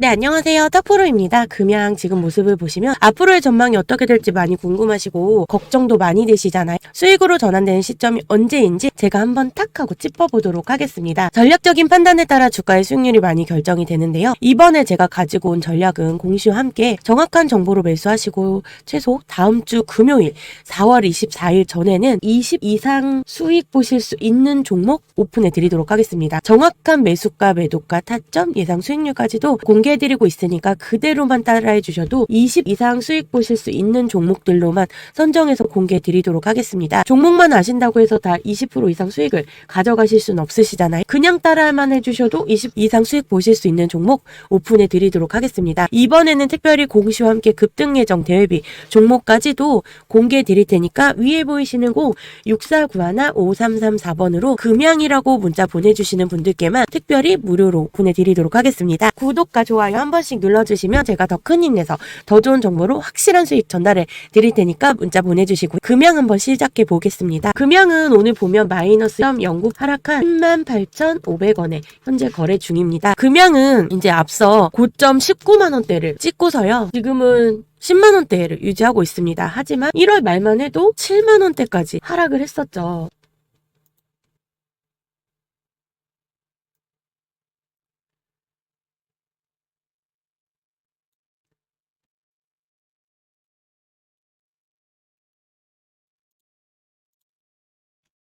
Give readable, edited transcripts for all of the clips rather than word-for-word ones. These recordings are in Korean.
네, 안녕하세요. 탁프로입니다. 금양 지금 모습을 보시면 앞으로의 전망이 어떻게 될지 많이 궁금하시고 걱정도 많이 되시잖아요. 수익으로 전환되는 시점이 언제인지 제가 한번 탁 하고 짚어보도록 하겠습니다. 전략적인 판단에 따라 주가의 수익률이 많이 결정이 되는데요. 이번에 제가 가지고 온 전략은 공시와 함께 정확한 정보로 매수하시고 최소 다음 주 금요일 4월 24일 전에는 20 이상 수익 보실 수 있는 종목 오픈해 드리도록 하겠습니다. 정확한 매수가, 매도가, 타점, 예상 수익률까지도 공개해드리고 있으니까 그대로만 따라해 주셔도 20 이상 수익 보실 수 있는 종목들로만 선정해서 공개해드리도록 하겠습니다. 종목만 아신다고 해서 다 20% 이상 수익을 가져가실 수는 없으시잖아요. 그냥 따라만 해주셔도 20 이상 수익 보실 수 있는 종목 오픈해드리도록 하겠습니다. 이번에는 특별히 공시와 함께 급등 예정 대회비 종목까지도 공개해드릴 테니까 위에 보이시는 거 6491-5334번으로 금양이라고 문자 보내주시는 분들께만 특별히 무료로 보내드리도록 하겠습니다. 구독과 좋아요 한 번씩 눌러주시면 제가 더 큰 힘내서 더 좋은 정보로 확실한 수익 전달해 드릴 테니까 문자 보내주시고 금양 한번 시작해 보겠습니다. 금양은 오늘 보면 마이너스 0.09 하락한 108,500원에 현재 거래 중입니다. 금양은 이제 앞서 고점 19만원대를 찍고서요. 지금은 10만원대를 유지하고 있습니다. 하지만 1월 말만 해도 7만원대까지 하락을 했었죠.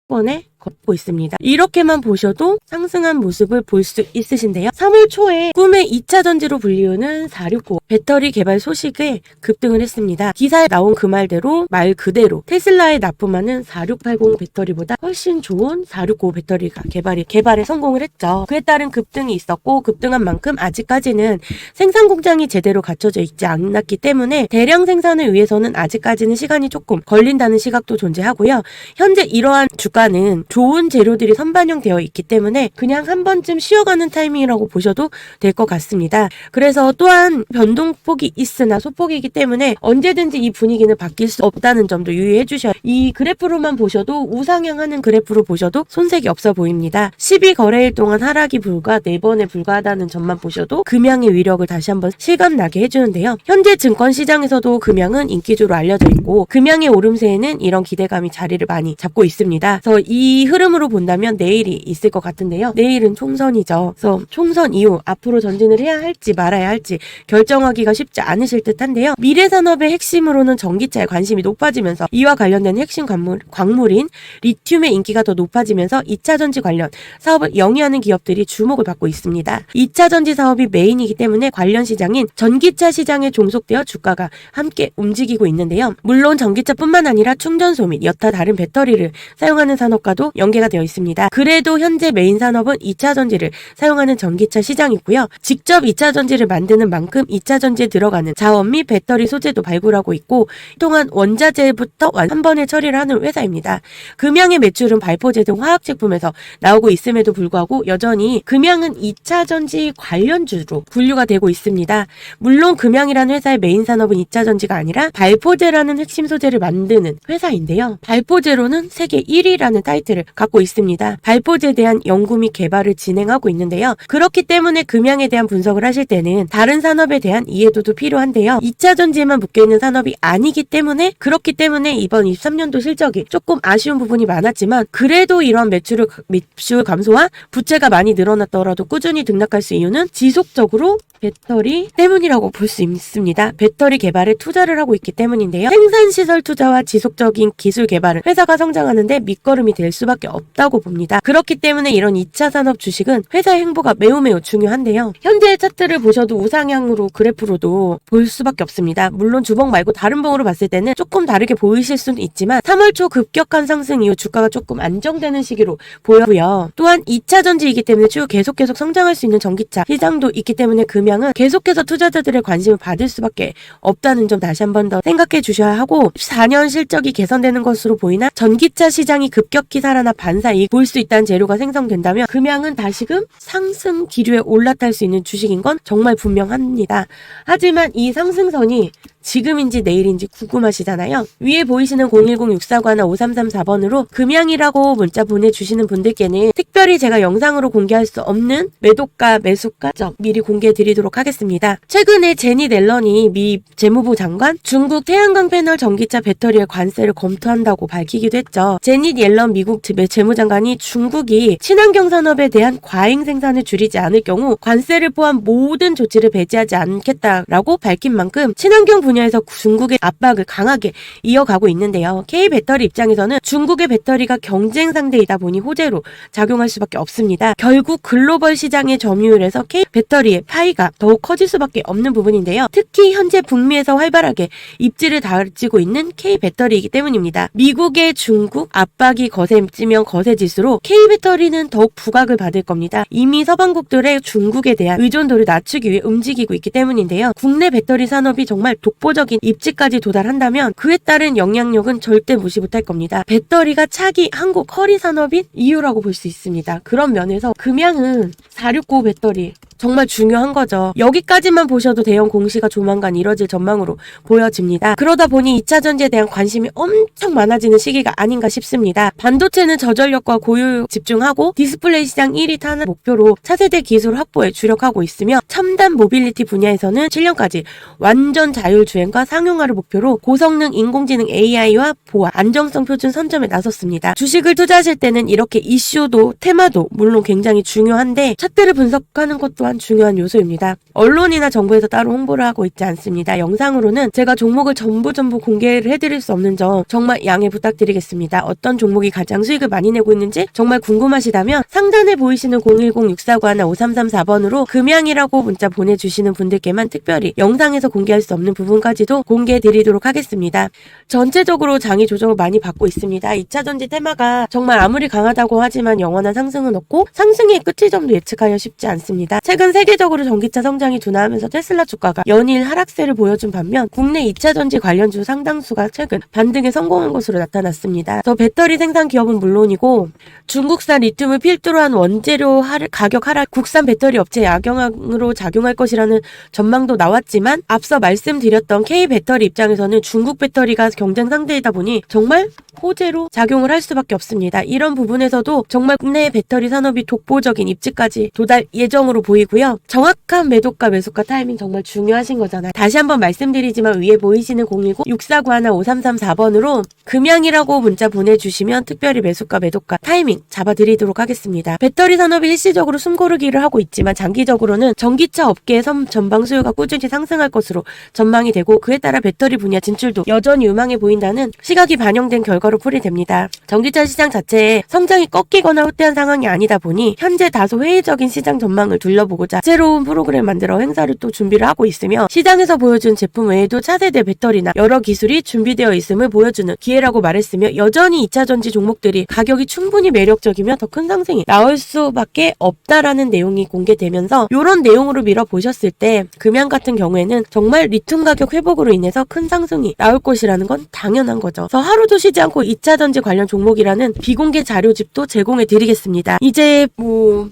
번에 걷고 있습니다. 이렇게만 보셔도 상승한 모습을 볼 수 있으신데요. 3월 초에 꿈의 2차 전지로 불리우는 469 배터리 개발 소식에 급등을 했습니다. 기사에 나온 그 말대로 말 그대로 테슬라에 납품하는 4680 배터리보다 훨씬 좋은 469 배터리가 개발에 성공을 했죠. 그에 따른 급등이 있었고 급등한 만큼 아직까지는 생산 공장이 제대로 갖춰져 있지 않았기 때문에 대량 생산을 위해서는 아직까지는 시간이 조금 걸린다는 시각도 존재하고요. 현재 이러한 주가는 좋은 재료들이 선반영되어 있기 때문에 그냥 한 번쯤 쉬어가는 타이밍이라고 보셔도 될 것 같습니다. 그래서 또한 변동폭이 있으나 소폭이기 때문에 언제든지 이 분위기는 바뀔 수 없다는 점도 유의해 주셔야 이 그래프로만 보셔도 우상향하는 그래프로 보셔도 손색이 없어 보입니다. 12거래일 동안 하락이 불과 4번에 불과하다는 점만 보셔도 금양의 위력을 다시 한번 실감나게 해주는데요. 현재 증권시장에서도 금양은 인기주로 알려져 있고 금양의 오름세에는 이런 기대감이 자리를 많이 잡고 있습니다. 그래서 이 흐름으로 본다면 내일이 있을 것 같은데요. 내일은 총선이죠. 그래서 총선 이후 앞으로 전진을 해야 할지 말아야 할지 결정하기가 쉽지 않으실 듯한데요. 미래산업의 핵심으로는 전기차에 관심이 높아지면서 이와 관련된 핵심 광물인 리튬의 인기가 더 높아지면서 2차전지 관련 사업을 영위하는 기업들이 주목을 받고 있습니다. 2차전지 사업이 메인이기 때문에 관련 시장인 전기차 시장에 종속되어 주가가 함께 움직이고 있는데요. 물론 전기차뿐만 아니라 충전소 및 여타 다른 배터리를 사용하는 산업과도 연계가 되어 있습니다. 그래도 현재 메인 산업은 2차전지를 사용하는 전기차 시장이고요. 직접 2차전지를 만드는 만큼 2차전지에 들어가는 자원 및 배터리 소재도 발굴하고 있고 또한 원자재부터 한 번에 처리를 하는 회사입니다. 금양의 매출은 발포제 등 화학제품에서 나오고 있음에도 불구하고 여전히 금양은 2차전지 관련주로 분류가 되고 있습니다. 물론 금양이라는 회사의 메인 산업은 2차전지가 아니라 발포제라는 핵심 소재를 만드는 회사인데요. 발포제로는 세계 1위라는 타이틀을 갖고 있습니다. 발포제에 대한 연구 및 개발을 진행하고 있는데요. 그렇기 때문에 금양에 대한 분석을 하실 때는 다른 산업에 대한 이해도도 필요한데요. 2차전지에만 묶여있는 산업이 아니기 때문에 그렇기 때문에 이번 23년도 실적이 조금 아쉬운 부분이 많았지만 그래도 이런 매출 감소와 부채가 많이 늘어났더라도 꾸준히 등락할 수 이유는 지속적으로 배터리 때문이라고 볼 수 있습니다. 배터리 개발에 투자를 하고 있기 때문인데요. 생산시설 투자와 지속적인 기술 개발은 회사가 성장하는데 밑거름이 될 수밖에 없다고 봅니다. 그렇기 때문에 이런 2차 산업 주식은 회사의 행보가 매우 중요한데요. 현재의 차트를 보셔도 우상향으로 그래프로도 볼 수밖에 없습니다. 물론 주봉 말고 다른 봉으로 봤을 때는 조금 다르게 보이실 수는 있지만 3월 초 급격한 상승 이후 주가가 조금 안정되는 시기로 보여고요. 또한 2차 전지이기 때문에 추후 계속 성장할 수 있는 전기차 시장도 있기 때문에 금양은 계속해서 투자자들의 관심을 받을 수밖에 없다는 점 다시 한 번 더 생각해 주셔야 하고 14년 실적이 개선되는 것으로 보이나 전기차 시장이 급격히 살아나 반사이익 볼 수 있다는 재료가 생성된다면 금양은 다시금 상승 기류에 올라탈 수 있는 주식인 건 정말 분명합니다. 하지만 이 상승선이 지금인지 내일인지 궁금하시잖아요. 위에 보이시는 010-649-5334번으로 금양이라고 문자 보내주시는 분들께는 특별히 제가 영상으로 공개할 수 없는 매도가, 매수가점 미리 공개해 드리도록 하겠습니다. 최근에 제닛 앨런이 미 재무부 장관 중국 태양광 패널 전기차 배터리의 관세를 검토한다고 밝히기도 했죠. 제닛 옐런 미국 재무장관이 중국이 친환경 산업에 대한 과잉 생산을 줄이지 않을 경우 관세를 포함 모든 조치를 배제하지 않겠다라고 밝힌 만큼 친환경 분야에서 중국의 압박을 강하게 이어가고 있는데요. K배터리 입장에서는 중국의 배터리가 경쟁 상대이다 보니 호재로 작용할 수밖에 없습니다. 결국 글로벌 시장의 점유율에서 K배터리의 파이가 더욱 커질 수밖에 없는 부분인데요. 특히 현재 북미에서 활발하게 입지를 다지고 있는 K배터리이기 때문입니다. 미국의 중국 압박이 거세지면 거세질수록 K배터리는 더욱 부각을 받을 겁니다. 이미 서방국들의 중국에 대한 의존도를 낮추기 위해 움직이고 있기 때문인데요. 국내 배터리 산업이 정말 독보적인 입지까지 도달한다면 그에 따른 영향력은 절대 무시 못할 겁니다. 배터리가 차기 한국 허리 산업인 이유라고 볼 수 있습니다. 그런 면에서 금양은 469 배터리 정말 중요한 거죠. 여기까지만 보셔도 대형 공시가 조만간 이뤄질 전망으로 보여집니다. 그러다 보니 2차 전지에 대한 관심이 엄청 많아지는 시기가 아닌가 싶습니다. 반도체는 저전력과 고효율 집중하고 디스플레이 시장 1위 탄을 목표로 차세대 기술 확보에 주력하고 있으며 첨단 모빌리티 분야에서는 7년까지 완전 자율주행과 상용화를 목표로 고성능 인공지능 AI와 보안, 안정성 표준 선점에 나섰습니다. 주식을 투자하실 때는 이렇게 이슈도 테마도 물론 굉장히 중요한데 차트를 분석하는 것도 중요한 요소입니다. 언론이나 정부에서 따로 홍보를 하고 있지 않습니다. 영상으로는 제가 종목을 전부 공개를 해드릴 수 없는 점 정말 양해 부탁드리겠습니다. 어떤 종목이 가장 수익을 많이 내고 있는지 정말 궁금하시다면 상단에 보이시는 010-649-5334번으로 금양이라고 문자 보내주시는 분들께만 특별히 영상에서 공개할 수 없는 부분까지도 공개해드리도록 하겠습니다. 전체적으로 장이 조정을 많이 받고 있습니다. 2차 전지 테마가 정말 아무리 강하다고 하지만 영원한 상승은 없고 상승의 끝지점도 예측하기 쉽지 않습니다. 최근 세계적으로 전기차 성장이 둔화하면서 테슬라 주가가 연일 하락세를 보여준 반면 국내 2차 전지 관련주 상당수가 최근 반등에 성공한 것으로 나타났습니다. 더 배터리 생산 기업은 물론이고 중국산 리튬을 필두로 한 원재료 가격 하락 국산 배터리 업체에 악영향으로 작용할 것이라는 전망도 나왔지만 앞서 말씀드렸던 K배터리 입장에서는 중국 배터리가 경쟁 상대이다 보니 정말 호재로 작용을 할 수밖에 없습니다. 이런 부분에서도 정말 국내 배터리 산업이 독보적인 입지까지 도달 예정으로 보이고요. 정확한 매도가 매수가 타이밍 정말 중요하신 거잖아요. 다시 한번 말씀드리지만 위에 보이시는 010-649-5334번으로 금양이라고 문자 보내주시면 특별히 매수가 매도가 타이밍 잡아드리도록 하겠습니다. 배터리 산업이 일시적으로 숨고르기를 하고 있지만 장기적으로는 전기차 업계의 전방 수요가 꾸준히 상승할 것으로 전망이 되고 그에 따라 배터리 분야 진출도 여전히 유망해 보인다는 시각이 반영된 결과로 풀이됩니다. 전기차 시장 자체에 성장이 꺾이거나 후퇴한 상황이 아니다 보니 현재 다소 회의적인 시장 전망을 둘러보고자 새로운 프로그램 만들어 행사를 또 준비를 하고 있으며 시장에서 보여준 제품 외에도 차세대 배터리나 여러 기술이 준비되어 있음을 보여주는 기회라고 말했으며 여전히 2차 전지 종목들이 가격이 충분히 매력적이며 더 큰 상승이 나올 수밖에 없다라는 내용이 공개되면서 이런 내용으로 밀어보셨을 때 금양 같은 경우에는 정말 리튬 가격 회복으로 인해서 큰 상승이 나올 것이라는 건 당연한 거죠. 그래서 하루도 쉬지 않고 2차 전지 관련 종목이라는 비공개 자료집도 제공해 드리겠습니다. 이제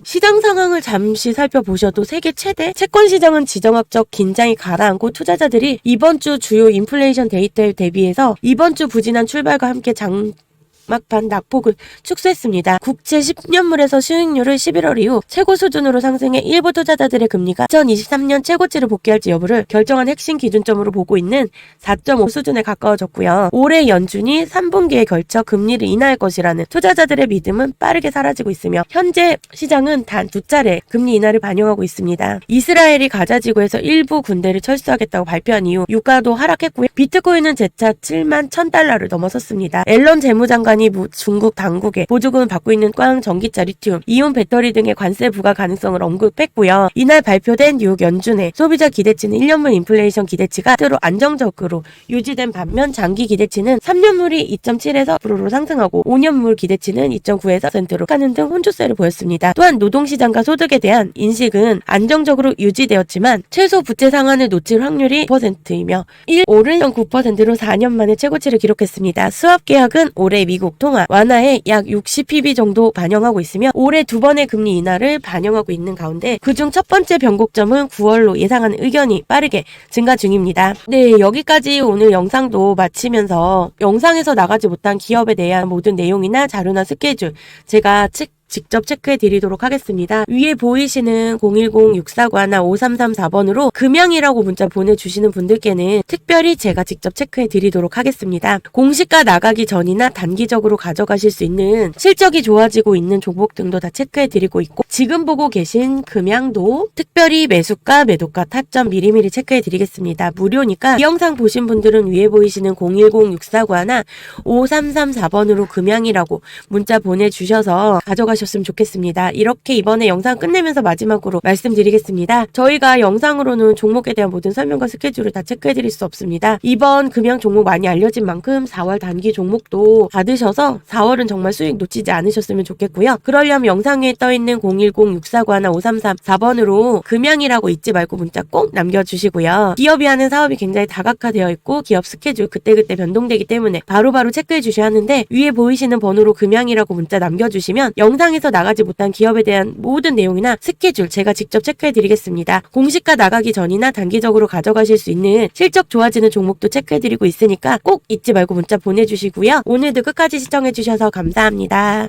시장 상황을 잠시 살펴보셔도 세계 최대 채권 시장은 지정학적 긴장이 가라앉고 투자자들이 이번 주 주요 인플레이션 데이터에 대비해서 이번 주 부진한 출발과 함께 막판 낙폭을 축소했습니다. 국채 10년물에서 수익률을 11월 이후 최고 수준으로 상승해 일부 투자자들의 금리가 2023년 최고치를 복귀할지 여부를 결정한 핵심 기준점으로 보고 있는 4.5 수준에 가까워졌고요. 올해 연준이 3분기에 걸쳐 금리를 인하할 것이라는 투자자들의 믿음은 빠르게 사라지고 있으며 현재 시장은 단 2차례 금리 인하를 반영하고 있습니다. 이스라엘이 가자 지구에서 일부 군대를 철수하겠다고 발표한 이후 유가도 하락했고요. 비트코인은 재차 7만 1,000달러를 넘어섰습니다. 앨런 재무장관 중국 당국에 보조금을 받고 있는 꽝, 전기차, 리튬, 이온 배터리 등의 관세 부과 가능성을 언급했고요. 이날 발표된 뉴욕 연준의 소비자 기대치는 1년물 인플레이션 기대치가 대로 안정적으로 유지된 반면 장기 기대치는 3년물이 2.7에서 10%로 상승하고 5년물 기대치는 2.9에서 4%로 하는 등 혼조세를 보였습니다. 또한 노동시장과 소득에 대한 인식은 안정적으로 유지되었지만 최소 부채 상한을 놓칠 확률이 9%이며 1 오른 9%로 4년 만에 최고치를 기록했습니다. 수합 계약은 올해 미국 미국 통화 완화에 약 60pb 정도 반영하고 있으며 올해 2번의 금리 인하를 반영하고 있는 가운데 그중 첫 번째 변곡점은 9월로 예상하는 의견이 빠르게 증가 중입니다. 네, 여기까지 오늘 영상도 마치면서 영상에서 나가지 못한 기업에 대한 모든 내용이나 자료나 스케줄 제가 직접 체크해 드리도록 하겠습니다. 위에 보이시는 010-649-5334번으로 금양이라고 문자 보내주시는 분들께는 특별히 제가 직접 체크해 드리도록 하겠습니다. 공시가 나가기 전이나 단기적으로 가져가실 수 있는 실적이 좋아지고 있는 종목 등도 다 체크해 드리고 있고 지금 보고 계신 금양도 특별히 매수가, 매도가, 타점 미리미리 체크해 드리겠습니다. 무료니까 이 영상 보신 분들은 위에 보이시는 010-649-5334번으로 금양이라고 문자 보내주셔서 가져가셨으면 좋겠습니다. 이렇게 이번에 영상 끝내면서 마지막으로 말씀드리겠습니다. 저희가 영상으로는 종목에 대한 모든 설명과 스케줄을 다 체크해드릴 수 없습니다. 이번 금양 종목 많이 알려진 만큼 4월 단기 종목도 받으셔서 4월은 정말 수익 놓치지 않으셨으면 좋겠고요. 그러려면 영상에 떠있는 010-649-5334번으로 금양이라고 잊지 말고 문자 꼭 남겨주시고요. 기업이 하는 사업이 굉장히 다각화되어 있고 기업 스케줄 그때그때 변동되기 때문에 바로바로 체크해 주셔야 하는데 위에 보이시는 번호로 금양이라고 문자 남겨주시면 영상에서 나가지 못한 기업에 대한 모든 내용이나 스케줄 제가 직접 체크해 드리겠습니다. 공시가 나가기 전이나 단기적으로 가져가실 수 있는 실적 좋아지는 종목도 체크해 드리고 있으니까 꼭 잊지 말고 문자 보내주시고요. 오늘도 끝까지 시청해 주셔서 감사합니다.